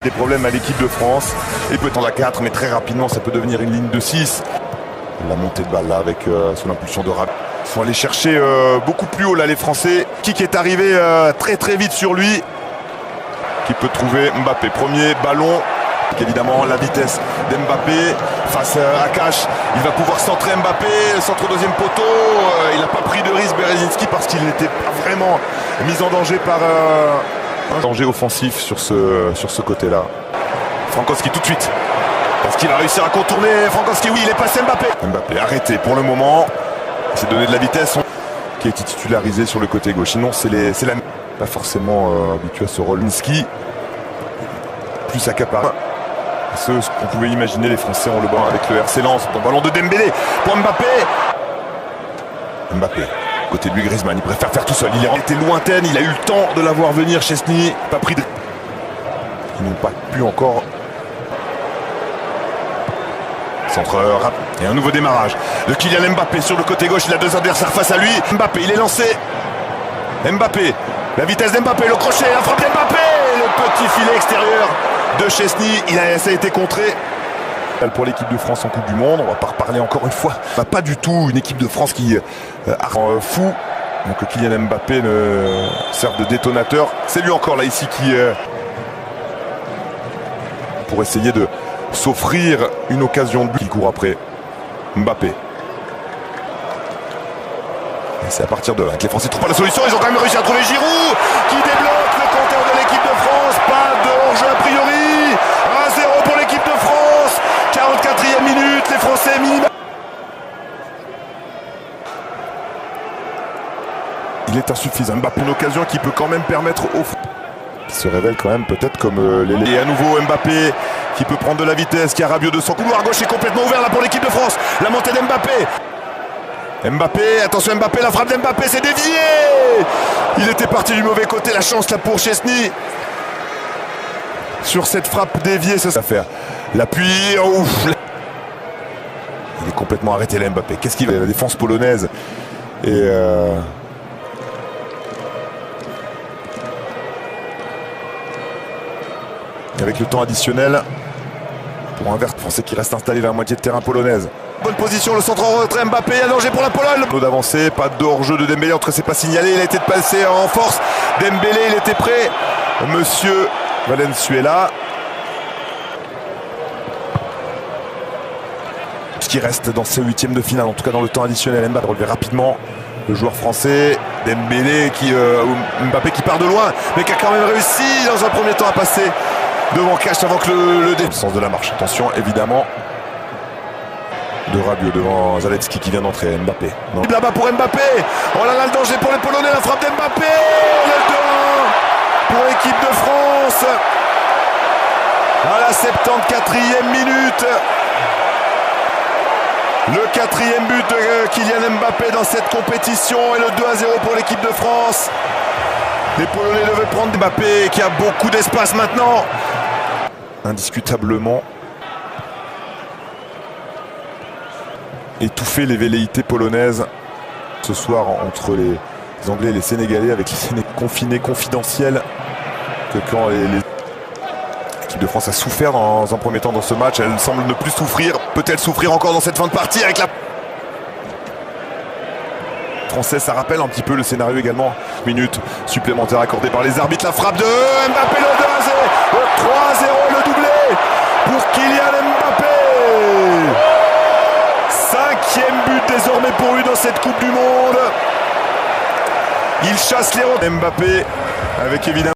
Des problèmes à l'équipe de France, et peut en à 4, mais très rapidement ça peut devenir une ligne de 6. La montée de balle là avec son impulsion de Rabiot. Ils sont allés chercher beaucoup plus haut là les Français. Qui est arrivé très vite sur lui. Qui peut trouver Mbappé. Premier ballon. Évidemment la vitesse d'Mbappé face à Cash. Il va pouvoir centrer Mbappé. Centre au deuxième poteau. Il n'a pas pris de risque Berezinski parce qu'il n'était pas vraiment mis en danger par un danger offensif sur ce côté-là. Frankowski tout de suite. Est-ce qu'il va réussir à contourner Frankowski? Oui, il est passé Mbappé. Mbappé arrêté pour le moment. Il s'est donné de la vitesse. Qui a été titularisé sur le côté gauche. Sinon, c'est la pas forcément habitué à ce rôle. Nski plus accaparé. Ce qu'on pouvait imaginer, les Français ont le ballon avec le RC Lens. Bon ballon de Dembélé pour Mbappé. Mbappé. Côté de lui, Griezmann, il préfère faire tout seul. Il était lointaine, il a eu le temps de la voir venir. Szczęsny, pas pris de... Ils n'ont pas pu encore. Centre rap. Et un nouveau démarrage de Kylian Mbappé sur le côté gauche. Il a deux adversaires face à lui. Mbappé, il est lancé. Mbappé, la vitesse d'Mbappé, le crochet, la frappe d'Mbappé. Le petit filet extérieur de Szczęsny. Ça a été contré. Pour l'équipe de France en Coupe du Monde, on va pas reparler encore une fois. Pas du tout une équipe de France qui fou. Donc Kylian Mbappé ne sert de détonateur. C'est lui encore là ici qui pour essayer de s'offrir une occasion de but. Il court après Mbappé. Et c'est à partir de là que les Français trouvent pas la solution. Ils ont quand même réussi à trouver Giroud qui débloque le compteur de l'équipe de France. Pas de hors-jeu a priori. 1-0 pour l'équipe de France. 44e minute, les Français minimum. Il est insuffisant. Mbappé, une occasion qui peut quand même permettre au qui se révèle quand même peut-être comme l'élé. Et à nouveau Mbappé qui peut prendre de la vitesse, qui a Rabiot de son couloir gauche est complètement ouvert là pour l'équipe de France. La montée d'Mbappé. Mbappé, attention Mbappé, la frappe d'Mbappé, c'est dévié. Il était parti du mauvais côté, la chance là pour Szczęsny. Sur cette frappe déviée, ça va faire. L'appui, ouf. Il est complètement arrêté là Mbappé. Qu'est-ce qu'il va? La défense polonaise. Et avec le temps additionnel pour un vert français qui reste installé vers la moitié de terrain polonaise. Bonne position, le centre en retrait, Mbappé, il y a danger pour la Pologne. Le d'avancer, pas de hors-jeu de Dembélé, entre c'est pas signalé, il a été passé en force. Dembélé, il était prêt. Monsieur Valenzuela. Ce qui reste dans ce huitième de finale, en tout cas dans le temps additionnel. Mbappé relevé rapidement le joueur français. Dembélé Mbappé qui part de loin, mais qui a quand même réussi dans un premier temps à passer devant Cash avant que le sens de la marche. Attention évidemment de Rabiot devant Zalewski qui vient d'entrer. Mbappé. Là-bas pour Mbappé. Oh là là, le danger pour les Polonais. La frappe d'Mbappé. Le 2-1 pour l'équipe de France. À la 74e minute. Le 4e but de Kylian Mbappé dans cette compétition. Et le 2-0 pour l'équipe de France. Les Polonais devaient prendre Mbappé qui a beaucoup d'espace maintenant. Indiscutablement étouffer les velléités polonaises ce soir entre les Anglais et les Sénégalais, avec les confinés confidentiels que quand l'équipe de France a souffert dans un premier temps dans ce match, elle semble ne plus souffrir, peut-elle souffrir encore dans cette fin de partie avec la française. Ça rappelle un petit peu le scénario également. Minute supplémentaire accordée par les arbitres, la frappe de Mbappé, le 2-0, le 3-0, le doublé pour Kylian Mbappé. 5e but désormais pour lui dans cette Coupe du Monde. Il chasse les Mbappé avec évidemment